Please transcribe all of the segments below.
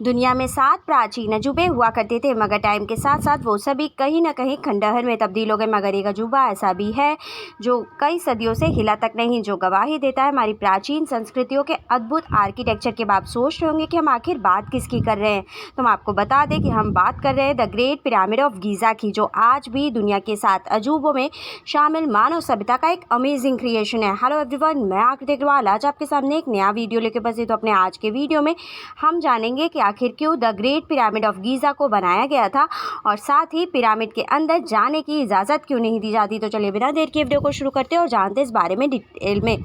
दुनिया में 7 प्राचीन अजूबे हुआ करते थे, मगर टाइम के साथ साथ वो सभी कहीं न कहीं खंडहर में तब्दील हो गए। मगर एक अजूबा ऐसा भी है जो कई सदियों से हिला तक नहीं, जो गवाही देता है हमारी प्राचीन संस्कृतियों के अद्भुत आर्किटेक्चर के। आप सोच रहे होंगे कि हम आखिर बात किसकी कर रहे हैं, तो हम आपको बता दें कि हम बात कर रहे हैं the great pyramid of Giza की, जो आज भी दुनिया के 7 अजूबों में शामिल मानव सभ्यता का एक अमेजिंग क्रिएशन है। हेलो एवरीवन, मैं आकृति अग्रवाल आज आपके सामने एक नया वीडियो लेकर बसी। तो अपने आज के वीडियो में हम जानेंगे कि आखिर क्यों the great pyramid of Giza को बनाया गया था, और साथ ही पिरामिड के अंदर जाने की इजाज़त क्यों नहीं दी जाती। तो चलिए बिना देर के वीडियो को शुरू करते हैं और जानते हैं इस बारे में डिटेल में।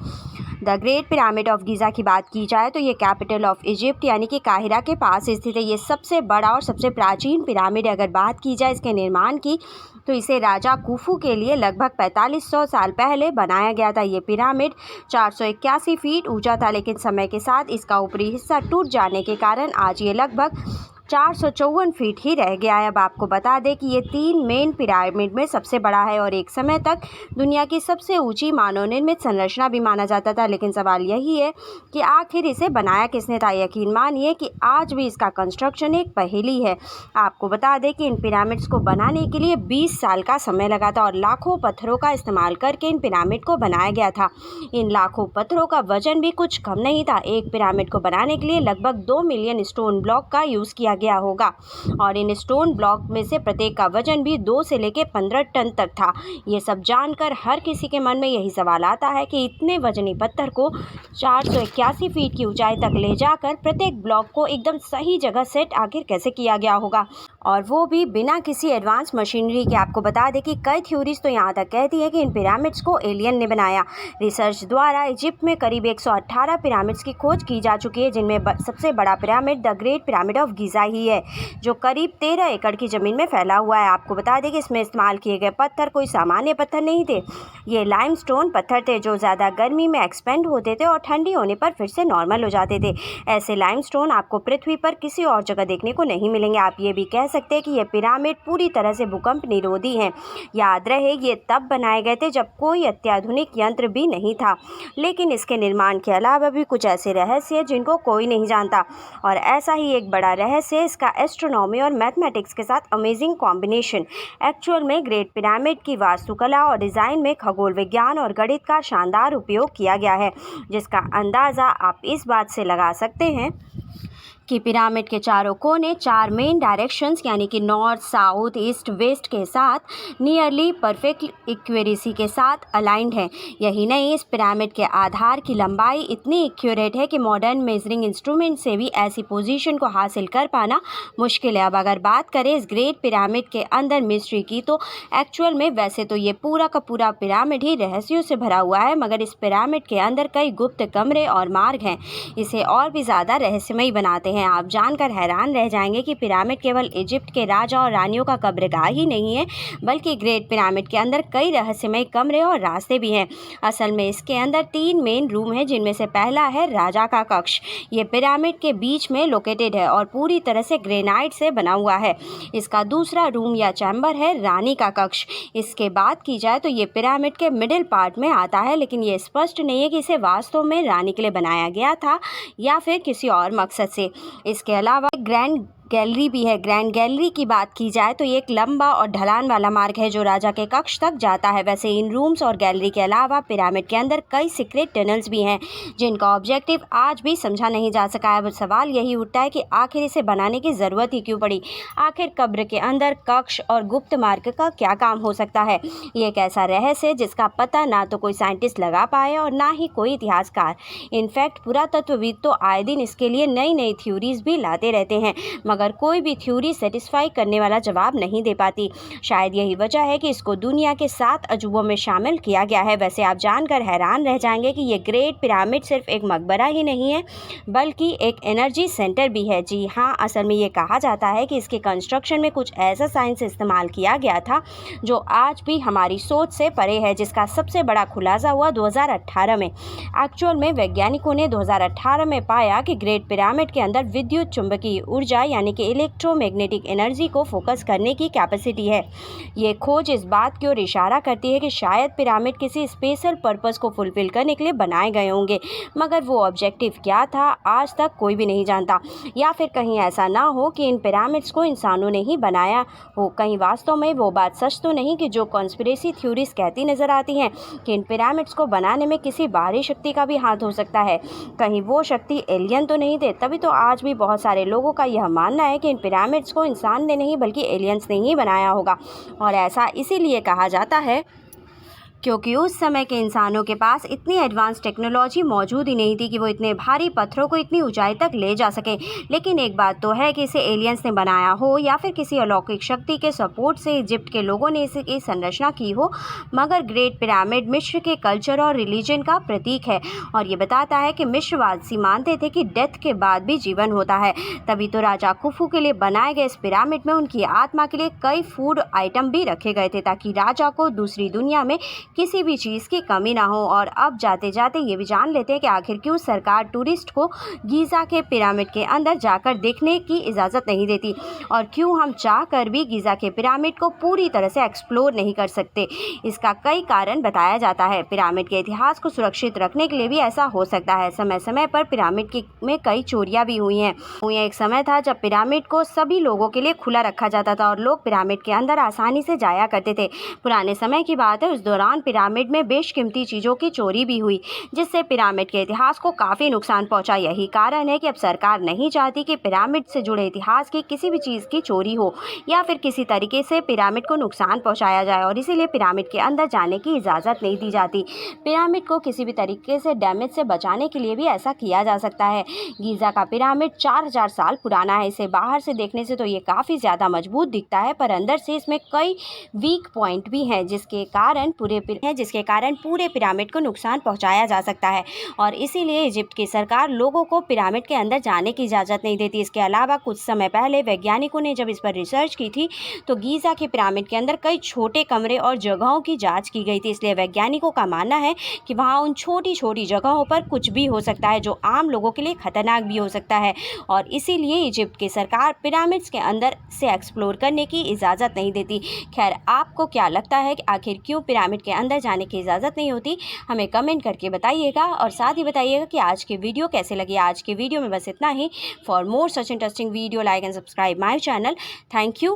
The great pyramid of Giza की बात की जाए तो ये कैपिटल ऑफ इजिप्ट यानी कि काहिरा के पास स्थित है। ये सबसे बड़ा और सबसे प्राचीन पिरामिड है। अगर बात की जाए इसके निर्माण की, तो इसे राजा कुफू के लिए लगभग 4500 साल पहले बनाया गया था। ये पिरामिड 481 फीट ऊंचा था, लेकिन समय के साथ इसका ऊपरी हिस्सा टूट जाने के कारण आज ये लगभग 454 फीट ही रह गया है। अब आपको बता दें कि ये 3 मेन पिरामिड में सबसे बड़ा है और एक समय तक दुनिया की सबसे ऊंची मानव निर्मित संरचना भी माना जाता था। लेकिन सवाल यही है कि आखिर इसे बनाया किसने था। यकीन मानिए कि आज भी इसका कंस्ट्रक्शन एक पहेली है। आपको बता दें कि इन पिरामिड्स को बनाने के लिए 20 साल का समय लगा था और लाखों पत्थरों का इस्तेमाल करके इन पिरामिड को बनाया गया था। इन लाखों पत्थरों का वजन भी कुछ कम नहीं था। एक पिरामिड को बनाने के लिए लगभग 2 मिलियन स्टोन ब्लॉक का यूज़ किया गया होगा, और इन स्टोन ब्लॉक में से प्रत्येक का वजन भी 2 से लेकर 15 टन तक था। ये सब जानकर हर किसी के मन में यही सवाल आता है कि इतने वजनी पत्थर को 481 फीट की ऊंचाई तक ले जाकर प्रत्येक ब्लॉक को एकदम सही जगह सेट आखिर कैसे किया गया होगा, और वो भी बिना किसी एडवांस मशीनरी के। आपको बता दें कि कई थ्योरीज तो यहाँ तक कहती है कि इन पिरामिड्स को एलियन ने बनाया। रिसर्च द्वारा इजिप्ट में करीब 118 पिरामिड्स की खोज की जा चुकी है, जिनमें सबसे बड़ा pyramid the great pyramid of Giza ही है, जो करीब 13 एकड़ की ज़मीन में फैला हुआ है। आपको बता दें कि इसमें इस्तेमाल किए गए पत्थर कोई सामान्य पत्थर नहीं थे। ये लाइमस्टोन पत्थर थे जो ज़्यादा गर्मी में एक्सपेंड होते थे और ठंडी होने पर फिर से नॉर्मल हो जाते थे। ऐसे लाइमस्टोन आपको पृथ्वी पर किसी और जगह देखने को नहीं मिलेंगे। आप ये भी कह सकते हैं कि ये पिरामिड पूरी तरह से भूकंप निरोधी हैं। याद रहे, ये तब बनाए गए थे जब कोई अत्याधुनिक यंत्र भी नहीं था। लेकिन इसके निर्माण के अलावा भी कुछ ऐसे रहस्य हैं जिनको कोई नहीं जानता, और ऐसा ही एक बड़ा रहस्य इसका एस्ट्रोनॉमी और मैथमेटिक्स के साथ अमेजिंग कॉम्बिनेशन। एक्चुअल में ग्रेट पिरामिड की वास्तुकला और डिज़ाइन में खगोल विज्ञान और गणित का शानदार उपयोग किया गया है, जिसका अंदाज़ा आप इस बात से लगा सकते हैं कि पिरामिड के चारों कोने 4 मेन डायरेक्शंस यानी कि नॉर्थ, साउथ, ईस्ट, वेस्ट के साथ नियरली परफेक्ट इक्वेरेसी के साथ अलाइंड है। यही नहीं, इस पिरामिड के आधार की लंबाई इतनी एक्यूरेट है कि मॉडर्न मेजरिंग इंस्ट्रूमेंट से भी ऐसी पोजीशन को हासिल कर पाना मुश्किल है। अब अगर बात करें इस ग्रेट पिरामिड के अंदर मिस्ट्री की, तो एक्चुअल में वैसे तो ये पूरा का पूरा पिरामिड ही रहस्यों से भरा हुआ है, मगर इस पिरामिड के अंदर कई गुप्त कमरे और मार्ग हैं, इसे और भी ज़्यादा रहस्यमयी बनाते हैं। आप जानकर हैरान रह जाएंगे कि पिरामिड केवल इजिप्ट के राजा और रानियों का कब्रगाह ही नहीं है, बल्कि ग्रेट पिरामिड के अंदर कई रहस्यमय कमरे और रास्ते भी हैं। असल में इसके अंदर 3 मेन रूम हैं, जिनमें से पहला है राजा का कक्ष। ये पिरामिड के बीच में लोकेटेड है और पूरी तरह से ग्रेनाइट से बना हुआ है। इसका दूसरा रूम या चैम्बर है रानी का कक्ष। इसके बात की जाए तो ये पिरामिड के मिडिल पार्ट में आता है, लेकिन ये स्पष्ट नहीं है कि इसे वास्तव में रानी के लिए बनाया गया था या फिर किसी और मकसद से। इसके अलावा ग्रैंड गैलरी भी है। ग्रैंड गैलरी की बात की जाए तो ये एक लंबा और ढलान वाला मार्ग है जो राजा के कक्ष तक जाता है। वैसे इन रूम्स और गैलरी के अलावा पिरामिड के अंदर कई सीक्रेट टनल्स भी हैं, जिनका ऑब्जेक्टिव आज भी समझा नहीं जा सका है। अब सवाल यही उठता है कि आखिर इसे बनाने की ज़रूरत ही क्यों पड़ी। आखिर कब्र के अंदर कक्ष और गुप्त मार्ग का क्या काम हो सकता है। ये एक ऐसा रहस्य है जिसका पता ना तो कोई साइंटिस्ट लगा पाए और ना ही कोई इतिहासकार। इनफैक्ट पुरातत्वविद तो आए दिन इसके लिए नई नई थ्योरीज भी लाते रहते हैं, मगर कोई भी थ्योरी सेटिस्फाई करने वाला जवाब नहीं दे पाती। शायद यही वजह है कि इसको दुनिया के 7 अजूबों में शामिल किया गया है। वैसे आप जानकर हैरान रह जाएंगे कि ये ग्रेट पिरामिड सिर्फ एक मकबरा ही नहीं है, बल्कि एक एनर्जी सेंटर भी है। जी हाँ, असल में ये कहा जाता है कि इसके कंस्ट्रक्शन में कुछ ऐसा साइंस इस्तेमाल किया गया था जो आज भी हमारी सोच से परे है, जिसका सबसे बड़ा खुलासा हुआ 2018 में। एक्चुअल में वैज्ञानिकों ने 2018 में पाया कि ग्रेट पिरामिड के अंदर विद्युत चुंबकीय ऊर्जा यानी यानी कि इलेक्ट्रोमैग्नेटिक एनर्जी को फोकस करने की कैपेसिटी है। ये खोज इस बात की ओर इशारा करती है कि शायद पिरामिड किसी स्पेशल पर्पस को फुलफिल करने के लिए बनाए गए होंगे, मगर वो ऑब्जेक्टिव क्या था आज तक कोई भी नहीं जानता। या फिर कहीं ऐसा ना हो कि इन पिरामिड्स को इंसानों ने ही बनाया हो। कहीं वास्तव में वो बात सच तो नहीं कि जो कॉन्स्पिरेसी थ्योरीज कहती नजर आती हैं कि इन पिरामिड्स को बनाने में किसी बाहरी शक्ति का भी हाथ हो सकता है। कहीं वो शक्ति एलियन तो नहीं थे। तभी तो आज भी बहुत सारे लोगों का यह मानना है कि इन पिरामिड्स को इंसान ने नहीं बल्कि एलियंस ने ही बनाया होगा। और ऐसा इसीलिए कहा जाता है क्योंकि उस समय के इंसानों के पास इतनी एडवांस टेक्नोलॉजी मौजूद ही नहीं थी कि वो इतने भारी पत्थरों को इतनी ऊंचाई तक ले जा सकें। लेकिन एक बात तो है कि इसे एलियंस ने बनाया हो या फिर किसी अलौकिक शक्ति के सपोर्ट से इजिप्ट के लोगों ने इसकी संरचना की हो, मगर ग्रेट पिरामिड मिस्र के कल्चर और रिलीजन का प्रतीक है। और ये बताता है कि मिस्रवासी मानते थे कि डेथ के बाद भी जीवन होता है। तभी तो राजा खुफू के लिए बनाए गए इस पिरामिड में उनकी आत्मा के लिए कई फूड आइटम भी रखे गए थे, ताकि राजा को दूसरी दुनिया में किसी भी चीज़ की कमी ना हो। और अब जाते जाते ये भी जान लेते हैं कि आखिर क्यों सरकार टूरिस्ट को गीज़ा के पिरामिड के अंदर जाकर देखने की इजाज़त नहीं देती, और क्यों हम चाह कर भी गीज़ा के पिरामिड को पूरी तरह से एक्सप्लोर नहीं कर सकते। इसका कई कारण बताया जाता है। पिरामिड के इतिहास को सुरक्षित रखने के लिए भी ऐसा हो सकता है। समय समय पर पिरामिड में कई चोरियाँ भी हुई हैं। एक समय था जब पिरामिड को सभी लोगों के लिए खुला रखा जाता था और लोग पिरामिड के अंदर आसानी से जाया करते थे। पुराने समय की बात है, उस दौरान पिरामिड में बेशकीमती चीज़ों की चोरी भी हुई, जिससे पिरामिड के इतिहास को काफ़ी नुकसान पहुंचा। यही कारण है कि अब सरकार नहीं चाहती कि पिरामिड से जुड़े इतिहास की किसी भी चीज़ की चोरी हो या फिर किसी तरीके से पिरामिड को नुकसान पहुंचाया जाए, और इसीलिए पिरामिड के अंदर जाने की इजाज़त नहीं दी जाती। पिरामिड को किसी भी तरीके से डैमेज से बचाने के लिए भी ऐसा किया जा सकता है। गीज़ा का पिरामिड 4000 साल पुराना है। इसे बाहर से देखने से तो ये काफ़ी ज़्यादा मजबूत दिखता है, पर अंदर से इसमें कई वीक पॉइंट भी हैं, जिसके कारण पूरे पिरामिड को नुकसान पहुंचाया जा सकता है। और इसीलिए इजिप्ट की सरकार लोगों को पिरामिड के अंदर जाने की इजाज़त नहीं देती। इसके अलावा कुछ समय पहले वैज्ञानिकों ने जब इस पर रिसर्च की थी तो गीज़ा के पिरामिड के अंदर कई छोटे कमरे और जगहों की जांच की गई थी। इसलिए वैज्ञानिकों का मानना है कि वहाँ उन छोटी छोटी जगहों पर कुछ भी हो सकता है जो आम लोगों के लिए खतरनाक भी हो सकता है, और इसीलिए इजिप्ट की सरकार पिरामिड्स के अंदर से एक्सप्लोर करने की इजाज़त नहीं देती। खैर, आपको क्या लगता है कि आखिर क्यों पिरामिड के अंदर जाने की इजाज़त नहीं होती? हमें कमेंट करके बताइएगा, और साथ ही बताइएगा कि आज के वीडियो कैसे लगे। आज के वीडियो में बस इतना ही। For more such interesting video, like and subscribe my channel. Thank you.